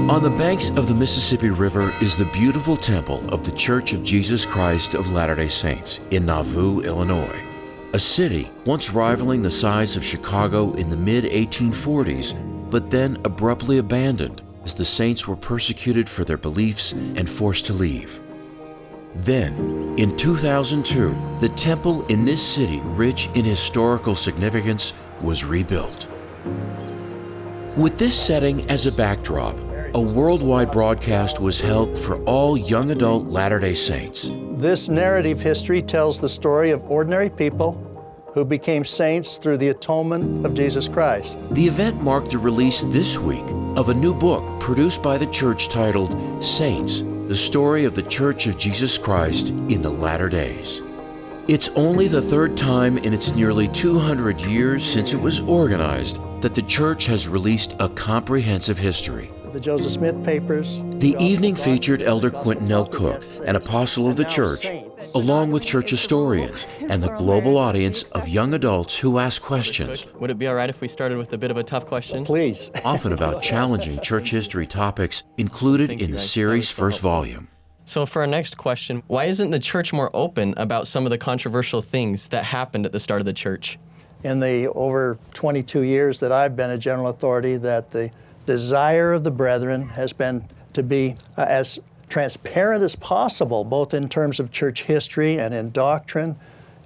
On the banks of the Mississippi River is the beautiful temple of the Church of Jesus Christ of Latter-day Saints in Nauvoo, Illinois, a city once rivaling the size of Chicago in the mid-1840s, but then abruptly abandoned as the saints were persecuted for their beliefs and forced to leave. Then, in 2002, the temple in this city, rich in historical significance, was rebuilt. With this setting as a backdrop, a worldwide broadcast was held for all young adult Latter-day Saints. This narrative history tells the story of ordinary people who became saints through the atonement of Jesus Christ. The event marked the release this week of a new book produced by the church titled Saints, the Story of the Church of Jesus Christ in the Latter Days. It's only the third time in its nearly 200 years since it was organized that the church has released a comprehensive history. The Joseph Smith papers. The evening featured Elder Quentin L. Cook, an apostle of the church, along with church historians and the global audience of young adults who ask questions. Would it be all right if we started with a bit of a tough question? Please. Often about challenging church history topics included in the series' first volume. So for our next question, why isn't the church more open about some of the controversial things that happened at the start of the church? In the over 22 years that I've been a general authority, that the desire of the brethren has been to be as transparent as possible, both in terms of church history and in doctrine.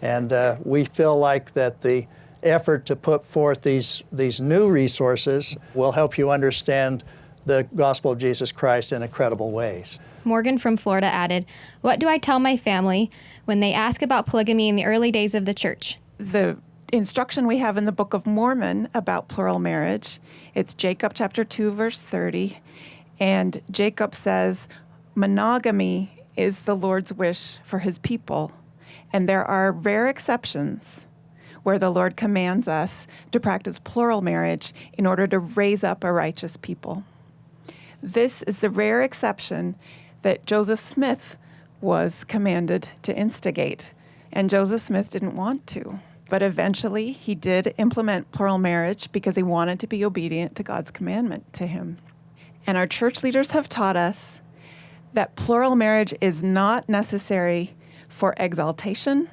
And we feel like that the effort to put forth these new resources will help you understand the gospel of Jesus Christ in incredible ways. Morgan from Florida added, "What do I tell my family when they ask about polygamy in the early days of the church?" The instruction we have in the Book of Mormon about plural marriage, it's Jacob chapter 2, verse 30, and Jacob says, monogamy is the Lord's wish for his people, and there are rare exceptions where the Lord commands us to practice plural marriage in order to raise up a righteous people. This is the rare exception that Joseph Smith was commanded to instigate, and Joseph Smith didn't want to. But eventually, he did implement plural marriage because he wanted to be obedient to God's commandment to him. And our church leaders have taught us that plural marriage is not necessary for exaltation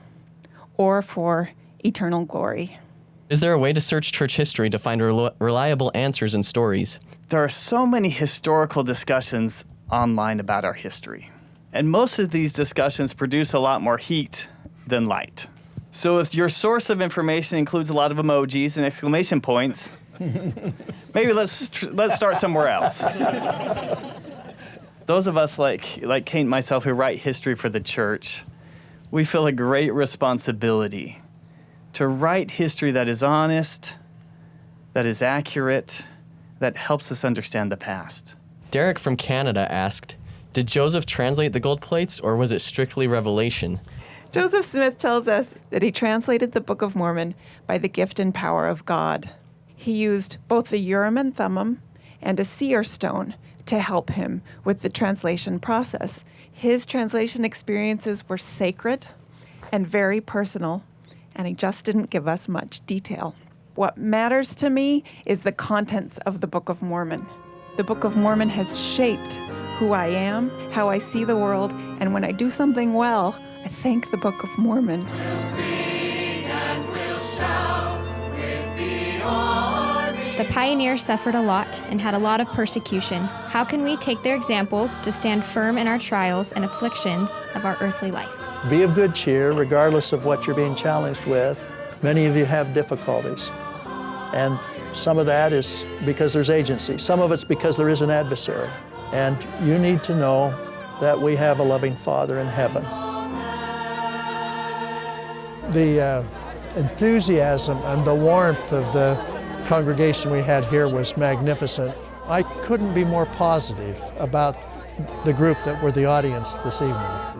or for eternal glory. Is there a way to search church history to find reliable answers and stories? There are so many historical discussions online about our history, and most of these discussions produce a lot more heat than light. So if your source of information includes a lot of emojis and exclamation points, maybe let's start somewhere else. Those of us like Kate and myself who write history for the church, we feel a great responsibility to write history that is honest, that is accurate, that helps us understand the past. Derek from Canada asked, did Joseph translate the gold plates, or was it strictly revelation? Joseph Smith tells us that he translated the Book of Mormon by the gift and power of God. He used both the Urim and Thummim and a seer stone to help him with the translation process. His translation experiences were sacred and very personal, and he just didn't give us much detail. What matters to me is the contents of the Book of Mormon. The Book of Mormon has shaped who I am, how I see the world, and when I do something well, I thank the Book of Mormon. We'll sing and we'll shout with the army. The pioneers suffered a lot and had a lot of persecution. How can we take their examples to stand firm in our trials and afflictions of our earthly life? Be of good cheer, regardless of what you're being challenged with. Many of you have difficulties, and some of that is because there's agency. Some of it's because there is an adversary, and you need to know that we have a loving Father in heaven. The enthusiasm and the warmth of the congregation we had here was magnificent. I couldn't be more positive about the group that were the audience this evening.